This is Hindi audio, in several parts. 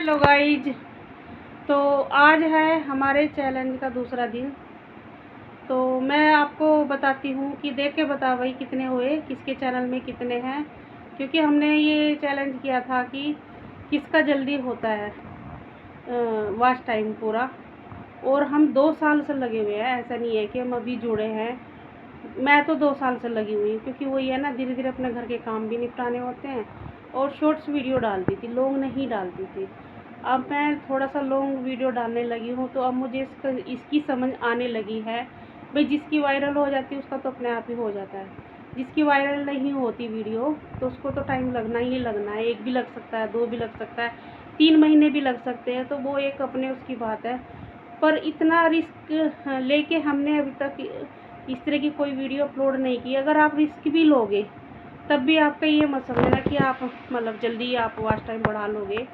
हेलो गाइज, तो आज है हमारे चैलेंज का दूसरा दिन। तो मैं आपको बताती हूँ कि देख के बता भाई कितने हुए, किसके चैनल में कितने हैं। क्योंकि हमने ये चैलेंज किया था कि किसका जल्दी होता है वॉच टाइम पूरा। और हम 2 साल से लगे हुए हैं, ऐसा नहीं है कि हम अभी जुड़े हैं। मैं तो 2 साल से लगी हुई हूँ, क्योंकि वही है ना, धीरे धीरे अपने घर के काम भी निपटाने होते हैं। और शॉर्ट्स वीडियो डालती थी, लॉन्ग नहीं डालती थी। अब मैं थोड़ा सा लॉन्ग वीडियो डालने लगी हूँ, तो अब मुझे इसकी समझ आने लगी है। भाई जिसकी वायरल हो जाती है उसका तो अपने आप ही हो जाता है। जिसकी वायरल नहीं होती वीडियो तो उसको तो टाइम लगना ही लगना है। 1 भी लग सकता है, 2 भी लग सकता है, 3 महीने भी लग सकते हैं, तो वो एक अपने उसकी बात है। पर इतना रिस्क लेके हमने अभी तक इस तरह की कोई वीडियो अपलोड नहीं की। अगर आप रिस्क भी लोगे तब भी आपका ये मत समझना कि आप मतलब जल्दी आप वॉच टाइम बढ़ा लोगे।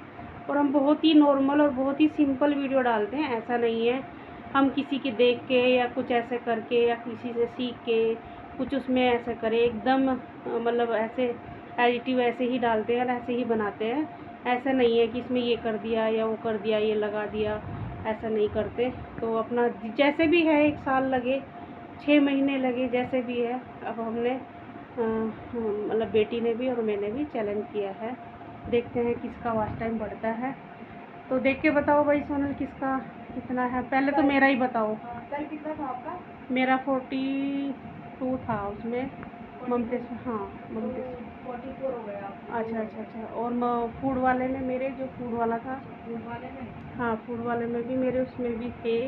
और हम बहुत ही नॉर्मल और बहुत ही सिंपल वीडियो डालते हैं, ऐसा नहीं है हम किसी की देख के या कुछ ऐसे करके या किसी से सीख के कुछ उसमें ऐसे करें एकदम मतलब ऐसे एडिटिव ऐसे ही डालते हैं और ऐसे ही बनाते हैं। ऐसा नहीं है कि इसमें ये कर दिया या वो कर दिया, ये लगा दिया, ऐसा नहीं करते। तो अपना जैसे भी है, 1 साल लगे, 6 महीने लगे, जैसे भी है, अब हमने मतलब बेटी ने भी और मैंने भी चैलेंज किया है। देखते हैं किसका वॉच टाइम बढ़ता है। तो देख के बताओ भाई सोनल, किसका कितना है। पहले तो मेरा ही बताओ। कल कितना था आपका? मेरा 42 था उसमें। ममतेज, हाँ ममतेज। 44 हो गया आपके। अच्छा अच्छा अच्छा। और फूड वाले में मेरे, जो फूड वाला था, फूड वाले में हाँ फूड वाले में भी मेरे, उसमें भी थे,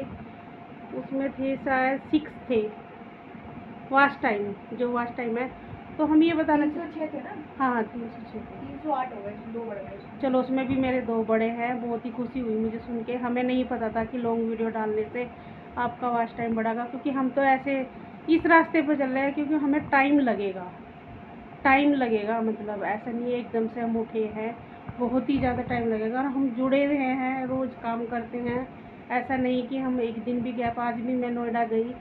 उसमें थे शायद 6 थे वॉच टाइम, जो वॉच टाइम है। तो हम ये बताना 306 थे ना? हाँ 306 थे। 308 हो गए, 2 बढ़ गए। चलो उसमें भी मेरे 2 बड़े हैं। बहुत ही खुशी हुई मुझे सुन के। हमें नहीं पता था कि लॉन्ग वीडियो डालने से आपका वॉच टाइम बढ़ेगा, क्योंकि हम तो ऐसे इस रास्ते पर चल रहे हैं, क्योंकि हमें टाइम लगेगा। टाइम लगेगा, मतलब ऐसा नहीं है एकदम से हम उठे हैं, बहुत ही ज़्यादा टाइम लगेगा। और हम जुड़े हुए हैं, रोज़ काम करते हैं। ऐसा नहीं कि हम एक दिन भी गैप। आज भी मैं नोएडा गई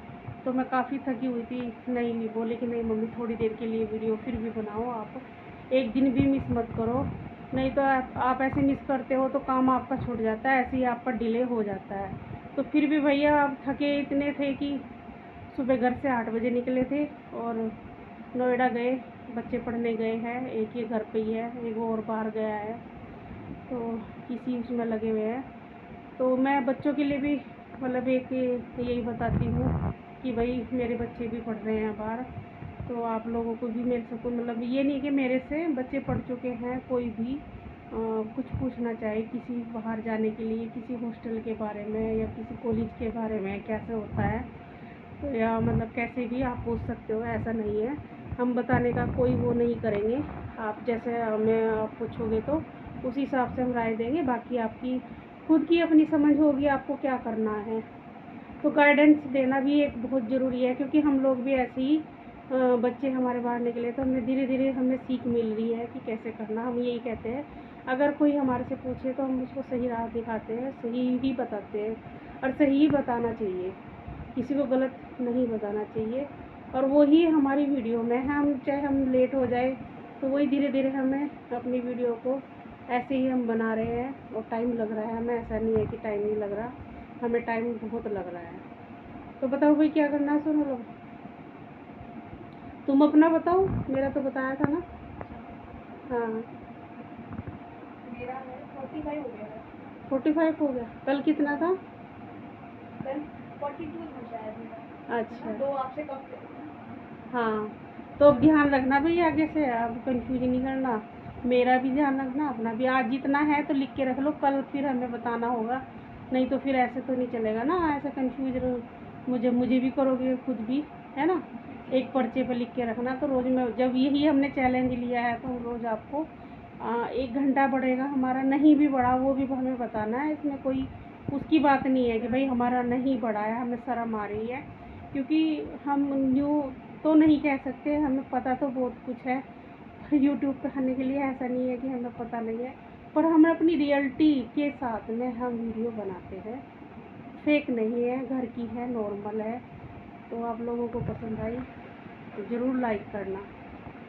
तो मैं काफ़ी थकी हुई थी। नहीं बोले कि नहीं मम्मी थोड़ी देर के लिए वीडियो फिर भी बनाओ, आप एक दिन भी मिस मत करो। नहीं तो आप ऐसे मिस करते हो तो काम आपका छूट जाता है, ऐसे ही आपका डिले हो जाता है। तो फिर भी भैया आप थके इतने थे कि सुबह घर से 8 बजे निकले थे और नोएडा गए। बच्चे पढ़ने गए हैं, एक ये घर पे ही है, एक और बाहर गया है, तो इसी उसमें लगे हुए हैं। तो मैं बच्चों के लिए भी मतलब एक यही बताती हूँ कि भाई मेरे बच्चे भी पढ़ रहे हैं बाहर, तो आप लोगों को भी मेरे से कोई मतलब ये नहीं कि मेरे से बच्चे पढ़ चुके हैं कोई भी कुछ पूछना चाहे किसी बाहर जाने के लिए, किसी हॉस्टल के बारे में या किसी कॉलेज के बारे में कैसे होता है, तो या मतलब कैसे भी आप पूछ सकते हो, ऐसा नहीं है। हम बताने का कोई वो नहीं करेंगे। आप जैसे हमें आप पूछोगे तो उस हिसाब से हम राय देंगे। बाकी आपकी खुद की अपनी समझ होगी आपको क्या करना है। तो गाइडेंस देना भी एक बहुत ज़रूरी है, क्योंकि हम लोग भी ऐसे ही बच्चे हमारे बाहर निकले तो हमें धीरे धीरे हमें सीख मिल रही है कि कैसे करना। हम यही कहते हैं, अगर कोई हमारे से पूछे तो हम उसको सही राह दिखाते हैं, सही ही बताते हैं और सही ही बताना चाहिए, किसी को गलत नहीं बताना चाहिए। और वही हमारी वीडियो में है, हम चाहे हम लेट हो जाए तो वही धीरे धीरे हमें अपनी वीडियो को ऐसे ही हम बना रहे हैं। और टाइम लग रहा है हमें, ऐसा नहीं है कि टाइम नहीं लग रहा, हमें टाइम बहुत लग रहा है। तो बताओ भाई क्या करना है। सुनो लोग, तुम अपना बताओ, मेरा तो बताया था ना। हाँ मेरा है 45 हो गया है। 45 हो गया। कल कितना था? कल 42 था शायद मेरा, है ना? अच्छा 2 आपसे कम थे ना? हाँ। तो अब ध्यान रखना भाई, आगे से अब कंफ्यूज नहीं करना। मेरा भी ध्यान रखना, अपना भी। आज जितना है तो लिख के रख लो, कल फिर हमें बताना होगा। नहीं तो फिर ऐसे तो नहीं चलेगा ना, ऐसे कंफ्यूज मुझे मुझे भी करोगे खुद भी, है ना। एक पर्चे पे लिख के रखना। तो रोज़ में जब यही हमने चैलेंज लिया है तो हम रोज़ आपको 1 घंटा बढ़ेगा हमारा, नहीं भी बढ़ा वो भी हमें बताना है। इसमें कोई उसकी बात नहीं है कि भाई हमारा नहीं बढ़ा है, हमें शर्म आ रही है, क्योंकि हम न्यू तो नहीं कह सकते, हमें पता तो बहुत कुछ है यूट्यूब पे करने के लिए। ऐसा नहीं है कि हमें पता नहीं है, पर हम अपनी रियलिटी के साथ में हम वीडियो बनाते हैं, फेक नहीं है, घर की है, नॉर्मल है। तो आप लोगों को पसंद आई तो ज़रूर लाइक करना।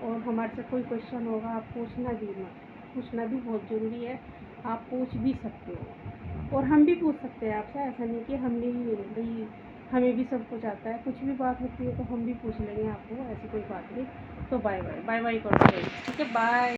और हमारे से कोई क्वेश्चन होगा आप पूछना भी मत, पूछना भी बहुत ज़रूरी है। आप पूछ भी सकते हो और हम भी पूछ सकते हैं आपसे। ऐसा नहीं कि हम नहीं भाई, हमें भी सब कुछ आता है, कुछ भी बात होती है तो हम भी पूछ लेंगे आपको, ऐसी कोई बात नहीं। तो बाय बाय, बाय बाय करो, ठीक है, बाय।